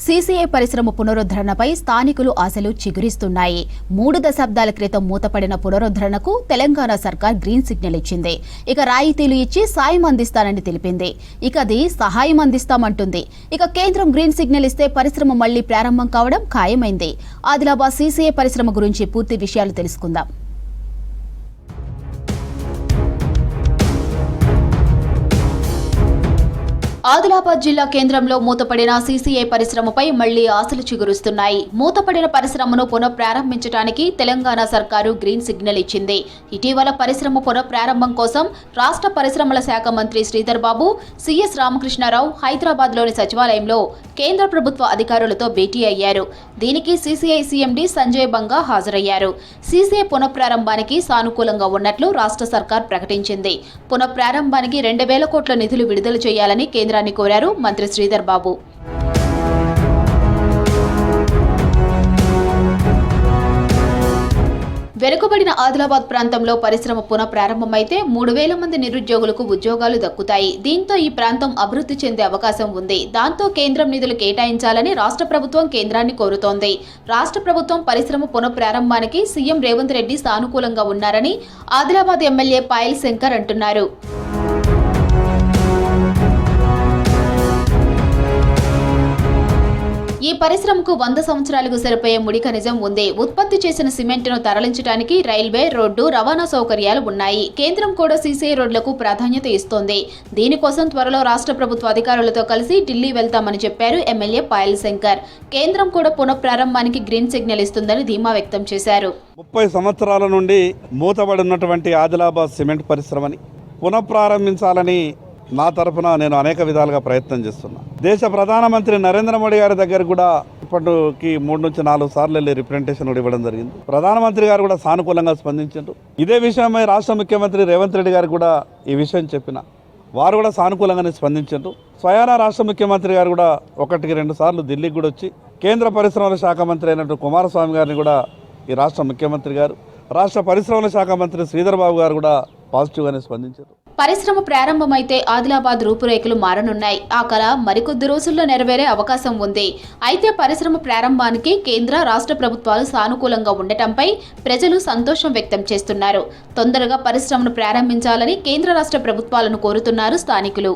CCI పరిశ్రమ పునరుద్ధరణపై స్థానికులు ఆశలు చిగురిస్తున్నాయి. 3 దశాబ్దాల క్రితం మూతపడిన పునరుద్ధరణకు తెలంగాణ సర్కార్ గ్రీన్ సిగ్నల్ ఇచ్చింది. ఇక రాయితీలు ఇచ్చి సాయం అందిస్తానని తెలిపింది. ఇక అది సహాయం అందిస్తామంటుంది. ఇక కేంద్రం గ్రీన్ సిగ్నల్ ఇస్తే పరిశ్రమ మళ్లీ ప్రారంభం కావడం ఖాయమైంది. ఆదిలాబాద్ సీసీఐ పరిశ్రమ గురించి పూర్తి విషయాలు తెలుసుకుందాం. ఆదిలాబాద్ జిల్లా కేంద్రంలో మూతపడిన సీసీఐ పరిశ్రమపై మళ్లీ ఆశలు చిగురుస్తున్నాయి. మూతపడిన పరిశ్రమను పునఃప్రారంభించడానికి తెలంగాణ సర్కారు గ్రీన్ సిగ్నల్ ఇచ్చింది. ఇటీవల పరిశ్రమ పునఃప్రారంభం కోసం రాష్ట్ర పరిశ్రమల శాఖ మంత్రి శ్రీధర్ బాబు, సిఎస్ రామకృష్ణారావు హైదరాబాద్లోని సచివాలయంలో కేంద్ర ప్రభుత్వ అధికారులతో భేటీ అయ్యారు. దీనికి సీసీఐ సీఎండీ సంజయ్ బంగా హాజరయ్యారు. సీసీఐ పునఃప్రారంభానికి సానుకూలంగా ఉన్నట్లు రాష్ట్ర సర్కార్ ప్రకటించింది. పునఃప్రారంభానికి 2,000 కోట్ల నిధులు విడుదల చేయాలని కేంద్రాన్ని కోరారు మంత్రి శ్రీధర్ బాబు. వెనుకబడిన ఆదిలాబాద్ ప్రాంతంలో పరిశ్రమ పునఃప్రారంభమైతే 3,000 మంది నిరుద్యోగులకు ఉద్యోగాలు దక్కుతాయి. దీంతో ఈ ప్రాంతం అభివృద్ధి చెందే అవకాశం ఉంది. దాంతో కేంద్రం నిధులు కేటాయించాలని రాష్ట్ర ప్రభుత్వం కేంద్రాన్ని కోరుతోంది. రాష్ట్ర ప్రభుత్వం పరిశ్రమ పునఃప్రారంభానికి సీఎం రేవంత్ రెడ్డి సానుకూలంగా ఉన్నారని ఆదిలాబాద్ ఎమ్మెల్యే పాయల్ శంకర్ అంటున్నారు. ఈ పరిశ్రమకు 100 సంవత్సరాలకు సరిపోయే ముడి ఖనిజం ఉంది. ఉత్పత్తి చేసిన సిమెంట్ను తరలించడానికి రైల్వే, రోడ్డు, రవాణా సౌకర్యాలు ఉన్నాయి. కేంద్రం కూడా సీసీఐ రోడ్లకు ప్రాధాన్యత ఇస్తోంది. దీనికోసం త్వరలో రాష్ట్ర ప్రభుత్వ అధికారులతో కలిసి ఢిల్లీ వెళ్తామని చెప్పారు ఎమ్మెల్యే పాయల్ శంకర్. కేంద్రం కూడా పునఃప్రారంభానికి గ్రీన్ సిగ్నల్ ఇస్తుందని ధీమా వ్యక్తం చేశారు. 30 సంవత్సరాల నుండి మూతబడినటువంటి ఆదిలాబాద్ సిమెంట్ పరిశ్రమని పునఃప్రారంభించాలని నా తరఫున నేను అనేక విధాలుగా ప్రయత్నం చేస్తున్నా. దేశ ప్రధానమంత్రి నరేంద్ర మోడీ గారి దగ్గర కూడా ఇప్పటికి 3 నుంచి 4 సార్లు వెళ్ళి రిప్రజెంటేషన్ కూడా ఇవ్వడం జరిగింది. ప్రధానమంత్రి గారు కూడా సానుకూలంగా స్పందించారు. ఇదే విషయమై రాష్ట్ర ముఖ్యమంత్రి రేవంత్ రెడ్డి గారు కూడా ఈ విషయం చెప్పిన వారు కూడా సానుకూలంగానే స్పందించారు. స్వయానా రాష్ట్ర ముఖ్యమంత్రి గారు కూడా 1-2 సార్లు ఢిల్లీకి కూడా వచ్చి కేంద్ర పరిశ్రమల శాఖ మంత్రి అయినట్టు కుమారస్వామి గారిని కూడా ఈ రాష్ట్ర ముఖ్యమంత్రి గారు, రాష్ట్ర పరిశ్రమల శాఖ మంత్రి శ్రీధర్ బాబు గారు కూడా పాజిటివ్గానే స్పందించారు. పరిశ్రమ ప్రారంభమైతే ఆదిలాబాద్ రూపురేఖలు మారనున్నాయి. ఆ కళ మరికొద్ది రోజుల్లో నెరవేరే అవకాశం ఉంది. అయితే పరిశ్రమ ప్రారంభానికి కేంద్ర, రాష్ట్ర ప్రభుత్వాలు సానుకూలంగా ఉండటంపై ప్రజలు సంతోషం వ్యక్తం చేస్తున్నారు. తొందరగా పరిశ్రమను ప్రారంభించాలని కేంద్ర, రాష్ట్ర ప్రభుత్వాలను కోరుతున్నారు స్థానికులు.